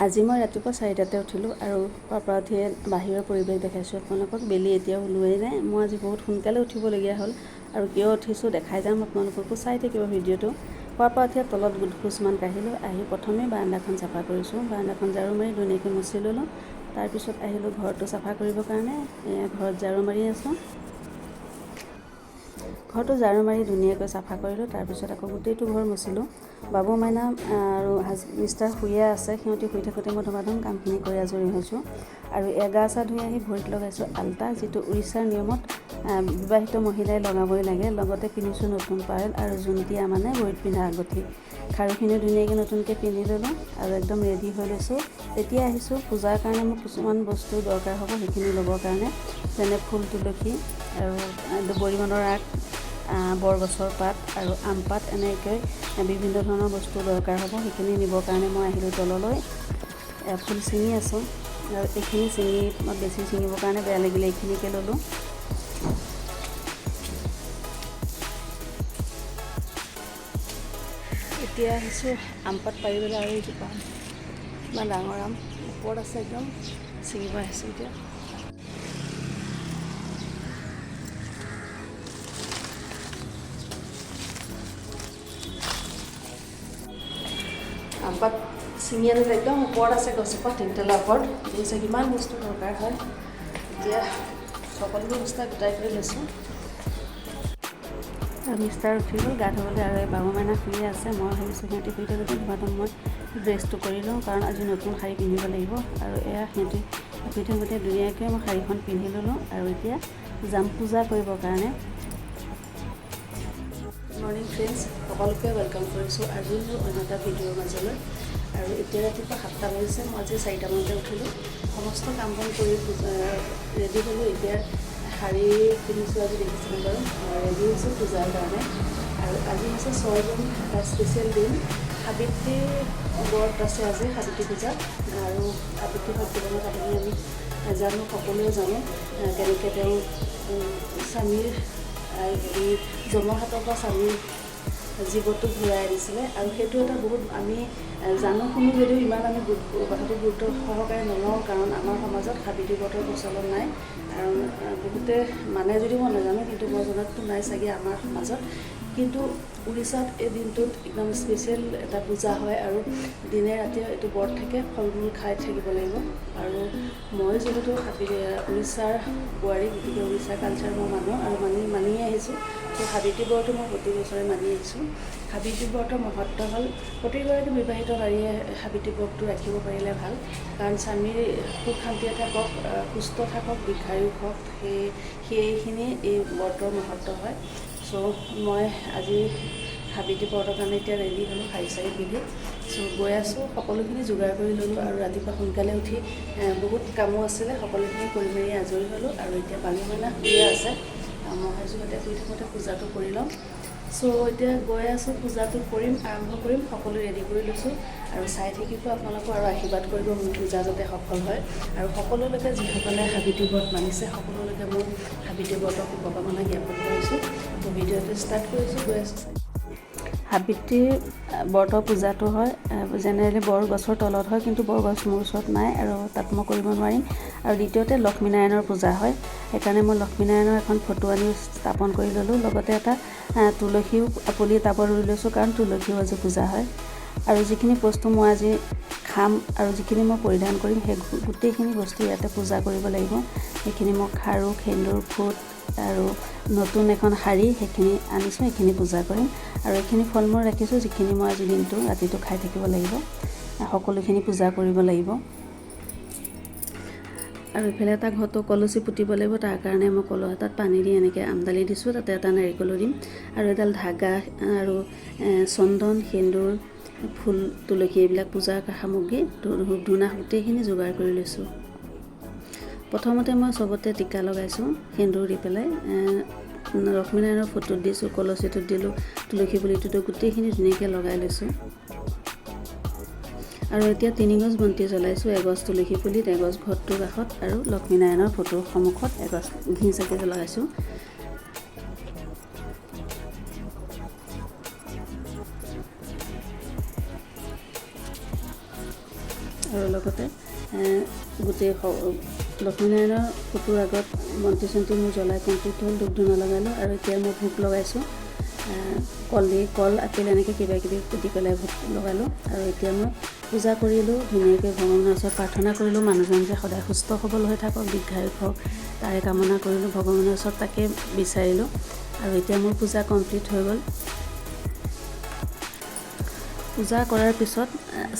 আজি মই ৰাতিপুৱা 4টাতে উঠিলোঁ আৰু পৰা উঠিয়ে বাহিৰৰ পৰিৱেশ দেখাইছোঁ আপোনালোকক। বেলি এতিয়াও ওলোৱাই নাই। মই আজি বহুত সোনকালে উঠিবলগীয়া হ'ল আৰু কিয় উঠিছোঁ দেখাই যাম আপোনালোককো, চাই থাকিব ভিডিঅ'টো। পৰা উঠিয়ে তলত গোটখোজমান কাঢ়িলোঁ, আহি প্ৰথমে বাৰাণ্ডাখন চাফা কৰিছোঁ। বাৰাণ্ডাখন ঝাৰু মাৰি ধুনীয়াকৈ মুচি ল'লোঁ। তাৰপিছত আহিলোঁ ঘৰটো চাফা কৰিবৰ কাৰণে। ঘৰত ঝাৰু মাৰি আছোঁ। ঘৰটো ঝাৰু মাৰি ধুনীয়াকৈ চাফা কৰিলোঁ। তাৰপিছত আকৌ গোটেইটো ঘৰ মুচিলোঁ। বাবু মাইনা আৰু মিষ্টাৰ শুয়ে আছে। সিহঁতি শুই থাকোঁতে মই ধুমাধুম কামখিনি কৰি আজৰি হৈছোঁ। আৰু গা চা ধুই আহি ভৰিত লগাইছোঁ আল্টা, যিটো উৰিষ্যাৰ নিয়মত বিবাহিত মহিলাই লগাবই লাগে। লগতে পিন্ধিছোঁ নতুন পায়েল আৰু জোনতিয়া মানে ভৰিত পিন্ধা আঙুঠি। খাৰুখিনিও ধুনীয়াকৈ নতুনকৈ পিন্ধি ল'লোঁ আৰু একদম ৰেডি হৈ লৈছোঁ। এতিয়া আহিছোঁ পূজাৰ কাৰণে মোক কিছুমান বস্তু দৰকাৰ হ'ব, সেইখিনি ল'বৰ কাৰণে, যেনে ফুল, তুলসী আৰু বৰিমনৰ আগ, বৰগছৰ পাত আৰু আম পাত, এনেকৈ বিভিন্ন ধৰণৰ বস্তু দৰকাৰ হ'ব। সেইখিনি নিবৰ কাৰণে মই আহিলোঁ তললৈ। ফুল ছিঙি আছোঁ আৰু এইখিনি মই বেছি ছিঙিবৰ কাৰণে বেয়া লাগিলে এইখিনিকে ল'লোঁ। এতিয়া আহিছোঁ আম পাত পাৰিবলৈ, আৰু এইজোপা ইমান ডাঙৰ আম ওপৰত আছে, একদম ছিঙিব আহিছোঁ এতিয়া। আম পাত ছিঙি আনিলে একদম ওপৰত আছে গছজোপা, 3তলা ওপৰত। দেখিছে কিমান বস্তু দৰকাৰ হয়। এতিয়া সকলোবোৰ বস্তু গোটাই কৰি লৈছোঁ। আৰু মিষ্টাৰ উঠি গ'ল গা ধুবলৈ, আৰু এই বাবু মাইনা শুয়ে আছে। মই ভাবিছোঁ সিহঁতি শুই থাকোঁতে ধুমাধুম মই ড্ৰেছটো কৰি লওঁ, কাৰণ আজি নতুন শাৰী পিন্ধিব লাগিব। আৰু এয়া সিহঁতি শুই থাকোঁতে ধুনীয়াকৈ মই শাৰীখন পিন্ধি ল'লোঁ আৰু এতিয়া যাম পূজা কৰিবৰ কাৰণে। মৰ্ণিং ফ্ৰেণ্ডছ, সকলোকে ৱেলকাম কৰিছোঁ আজি মোৰ অন্য এটা ভিডিঅ'ৰ মাজলৈ। আৰু এতিয়া ৰাতিপুৱা 7টা বাজিছে। মই আজি 4টামানতে উঠিলোঁ। সমস্ত কাম বন কৰি ৰেডি হ'লোঁ। এতিয়া শাৰী পিন্ধিছোঁ, আজি দেখিছিলোঁ বাৰু, ৰেডি হৈছোঁ পূজাৰ কাৰণে। আৰু আজি হৈছে 6 জুন, এটা স্পেচিয়েল দিন। সাবিত্ৰী ব্ৰত আছে আজি, সাবিত্ৰী পূজা। আৰু সাবিত্ৰী সত্যবানৰ কাহিনী আমি জানো, সকলোৱে জানো, কেনেকৈ তেওঁ স্বামীৰ জন্মহাতৰ পৰা স্বামীৰ জীৱনটো ঘূৰাই আনিছিলে। আৰু সেইটো এটা বহুত আমি জানো শুনো যদিও ইমান আমি কথাটো গুৰুত্ব সহকাৰে নলওঁ, কাৰণ আমাৰ সমাজত সাবিত্ৰী ব্ৰতৰ প্ৰচলন নাই। আৰু বহুতে মানে যদিও মই নাজানো, কিন্তু মই জনাততো নাই চাগে আমাৰ সমাজত। কিন্তু উৰিষ্যাত এই দিনটোত একদম স্পেচিয়েল এটা পূজা হয় আৰু দিনে ৰাতিয়ে এইটো ব্ৰত থাকে, ফল মূল খাই থাকিব লাগিব। আৰু মই যিহেতু উৰিষ্যাৰ বোৱাৰী, গতিকে উৰিষ্যাৰ কালচাৰ মই মানো আৰু মানিয়ে আহিছোঁ। তো সাবিত্ৰী ব্ৰতটো মই প্ৰতি বছৰে মানি আহিছোঁ। সাবিত্ৰী ব্ৰতৰ মহত্ব হ'ল, প্ৰতিগৰাকী বিবাহিত নাৰীয়ে সাবিত্ৰী ব্ৰতটো ৰাখিব পাৰিলে ভাল, কাৰণ স্বামীৰ সুখ শান্তিৰে থাকক, সুস্থ থাকক, দীৰ্ঘায়ু হওক, সেইখিনি এই ব্ৰতৰ মহত্ব হয়। চ' মই আজি সাবিত্ৰী ব্ৰতৰ কাৰণে এতিয়া ৰেডি হ'লোঁ, শাৰী চাৰী পিন্ধি। চ' গৈ আছোঁ, সকলোখিনি যোগাৰ কৰি ল'লোঁ। আৰু ৰাতিপুৱা সোনকালে উঠি বহুত কামো আছিলে, সকলোখিনি কৰি মেলি আজৰি হ'লোঁ। আৰু এতিয়া বাবু মাইনা শুয়ে আছে। মই ভাবিছোঁ সিহঁতে শুই থাকোঁতে পূজাটো কৰি ল'ম। চ' এতিয়া গৈ আছোঁ, পূজাটো আৰম্ভ কৰিম। সকলো ৰেডি কৰি লৈছোঁ আৰু চাই থাকিব আপোনালোকো, আৰু আশীৰ্বাদ কৰিব মোৰ পূজা যাতে সফল হয়। আৰু সকলোলৈকে যিসকলে সাবিত্ৰী ব্ৰত মানিছে, সকলোলৈকে মোৰ সাবিত্ৰী ব্ৰতৰ শুভকামনা জ্ঞাপন কৰিছোঁ। তো ভিডিঅ'টো ষ্টাৰ্ট কৰিছোঁ, গৈ আছোঁ। সাবিত্ৰীৰ ব্ৰতৰ পূজাটো হয় জেনেৰেলি বৰগছৰ তলত হয়, কিন্তু বৰগছ মোৰ ওচৰত নাই আৰু তাত মই কৰিব নোৱাৰিম। আৰু দ্বিতীয়তে লক্ষ্মীনাৰায়ণৰ পূজা হয়, সেইকাৰণে মই লক্ষ্মীনাৰায়ণৰ এখন ফটো আনি স্থাপন কৰি ল'লোঁ। লগতে এটা তুলসীও পুলি টাবত ৰুই লৈছোঁ, কাৰণ তুলসীও আজি পূজা হয়। আৰু যিখিনি বস্তু মই আজি খাম আৰু যিখিনি মই পৰিধান কৰিম, সেই গোটেইখিনি বস্তু ইয়াতে পূজা কৰিব লাগিব। সেইখিনি মই খাৰু, সেন্দুৰ, ফুট আৰু নতুন এখন শাৰী, সেইখিনি আনিছোঁ, সেইখিনি পূজা কৰিম। আৰু এইখিনি ফল মূল ৰাখিছোঁ, যিখিনি মই আজি দিনটো ৰাতিটো খাই থাকিব লাগিব। সকলোখিনি পূজা কৰিব লাগিব। আৰু ইফালে এটা ঘৰতো কলচী পুতিব লাগিব, তাৰ কাৰণে মই কলহ এটাত পানী দি এনেকৈ আমদালি দিছোঁ, তাতে এটা নাৰিকলো দিম। আৰু এডাল ধাগা আৰু চন্দন, সেন্দুৰ, ফুল, তুলসী, এইবিলাক পূজাৰ সামগ্ৰী, ধূপ ধূনা গোটেইখিনি যোগাৰ কৰি লৈছোঁ। প্ৰথমতে মই চবতে টিকা লগাইছোঁ, সেন্দুৰ দি পেলাই। লক্ষ্মীনাৰায়ণৰ ফটোত দিছোঁ, কলচীটোত দিলোঁ, তুলসী পুলিটোতো গোটেইখিনি ধুনীয়াকৈ লগাই লৈছোঁ। আৰু এতিয়া 3 গছ বন্তি জ্বলাইছোঁ, এগছ তুলসী পুলিত, এগছ ঘৰটোৰ কাষত, আৰু লক্ষ্মীনাৰায়ণৰ ফটোৰ সন্মুখত এগছ ঘি চাকি জ্বলাইছোঁ। আৰু লগতে গোটেই লক্ষ্মীনাৰায়ণৰ ফটোৰ আগত বন্তি চন্তি মোৰ জ্বলাই কমপ্লিট হ'ল, ধূপ ধূনা লগালোঁ। আৰু এতিয়া মই ভোগ লগাইছোঁ, কল আপেল এনেকৈ কিবা কিবি কুটি পেলাই ভোগ লগালোঁ। আৰু এতিয়া মই পূজা কৰিলোঁ, ধুনীয়াকৈ ভগৱানৰ ওচৰত প্ৰাৰ্থনা কৰিলোঁ, মানুহজন যে সদায় সুস্থ সবল হৈ থাকক, দীৰ্ঘায়ু হওক তাৰে কামনা কৰিলোঁ, ভগৱানৰ ওচৰত তাকে বিচাৰিলোঁ। আৰু এতিয়া মোৰ পূজা কমপ্লিট হৈ গ'ল। পূজা কৰাৰ পিছত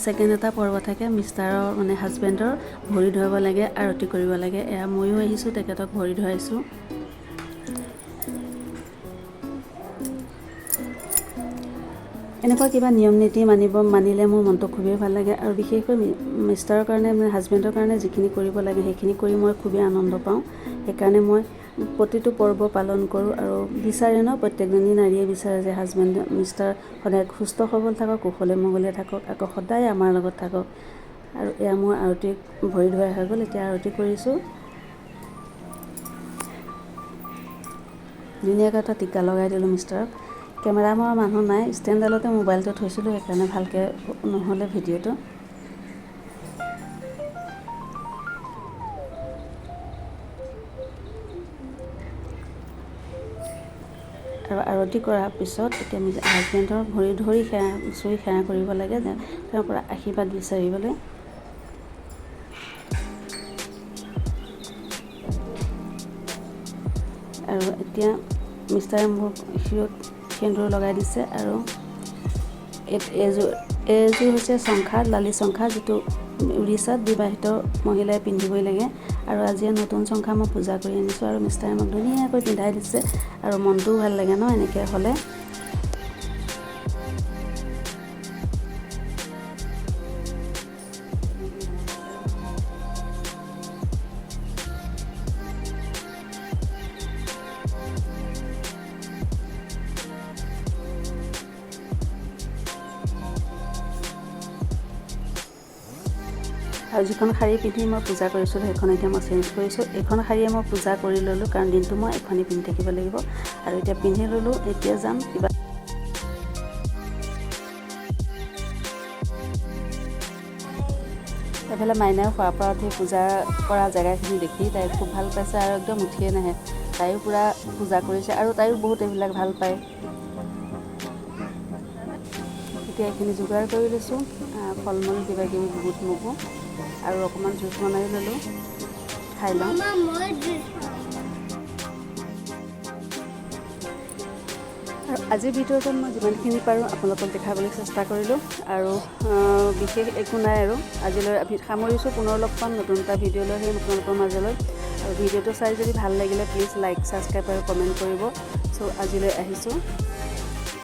ছেকেণ্ড এটা পৰ্ব থাকে, মিষ্টাৰৰ মানে হাজবেণ্ডৰ ভৰি ধুৱাব লাগে, আৰতি কৰিব লাগে। এয়া ময়ো আহিছোঁ, তেখেতক ভৰি ধুৱাইছোঁ। এনেকুৱা কিবা নিয়ম নীতি মানিলে মোৰ মনটো খুবেই ভাল লাগে। আৰু বিশেষকৈ মিষ্টাৰৰ কাৰণে মানে হাজবেণ্ডৰ কাৰণে যিখিনি কৰিব লাগে সেইখিনি কৰি মই খুবেই আনন্দ পাওঁ। সেইকাৰণে মই প্ৰতিটো পৰ্ব পালন কৰোঁ। আৰু বিচাৰে ন, প্ৰত্যেকজনী নাৰীয়ে বিচাৰে যে মিষ্টাৰ সদায় সুস্থ সবল থাকক, কুশলে মংগলে থাকক, আকৌ সদায় আমাৰ লগত থাকক। আৰু এয়া মোৰ আৰতি ভৰি ধুৱাই হৈ গ'ল। এতিয়া আৰতি কৰিছোঁ। ধুনীয়াকৈ এটা টিকা লগাই দিলোঁ মিষ্টাৰক। কেমেৰা মৰা মানুহ নাই, ষ্টেণ্ডডালতে মোবাইলটো থৈছিলোঁ, সেইকাৰণে ভালকৈ নহ'লে ভিডিঅ'টো। আৰু আৰতি কৰাৰ পিছত এতিয়া হাজবেণ্ডৰ ভৰি ধৰি সেৱা কৰিব লাগে, তেওঁৰ পৰা আশীৰ্বাদ বিচাৰিবলৈ। আৰু এতিয়া মিষ্টাৰে মোৰ শিৰত সেন্দুৰ লগাই দিছে। আৰু এইযোৰ হৈছে শংখা, লালি শংখা, যিটো উৰিষ্যাত বিবাহিত মহিলাই পিন্ধিবই লাগে। আৰু আজি নতুন শংখা মই পূজা কৰি আনিছোঁ, আৰু মিষ্টাৰে মোক ধুনীয়াকৈ পিন্ধাই দিছে। আৰু মনটোও ভাল লাগে ন এনেকৈ হ'লে। আৰু যিখন শাৰী পিন্ধি মই পূজা কৰিছিলোঁ সেইখন এতিয়া মই চেঞ্জ কৰিছোঁ। এইখন শাৰীয়ে মই পূজা কৰি ল'লোঁ, কাৰণ দিনটো মই এইখনেই পিন্ধি থাকিব লাগিব। আৰু এতিয়া পিন্ধি ল'লোঁ। এতিয়া যাম কিবা এইফালে মাইনাও খোৱাৰ পৰা উঠি পূজা কৰা জেগাখিনি দেখি তাই খুব ভাল পাইছে, আৰু একদম উঠিয়ে নাহে। তাইও পূৰা পূজা কৰিছে, আৰু তাইও বহুত এইবিলাক ভাল পায়। এতিয়া এইখিনি যোগাৰ কৰি লৈছোঁ, ফল মূল কিবা কিবি বুট মগু, আৰু অকণমান জুচ বনাই ল'লোঁ, খাই লওঁ। আৰু আজিৰ ভিডিঅ'টোত মই যিমানখিনি পাৰোঁ আপোনালোকক দেখাবলৈ চেষ্টা কৰিলোঁ। আৰু বিশেষ একো নাই আৰু আজিলৈ সামৰিছোঁ। পুনৰ লগ পাম নতুন এটা ভিডিঅ' লৈ আহিম আপোনালোকৰ মাজলৈ। আৰু ভিডিঅ'টো চাই যদি ভাল লাগিলে প্লিজ লাইক, ছাবস্ক্ৰাইব আৰু কমেণ্ট কৰিব। চ' আজিলৈ আহিছোঁ।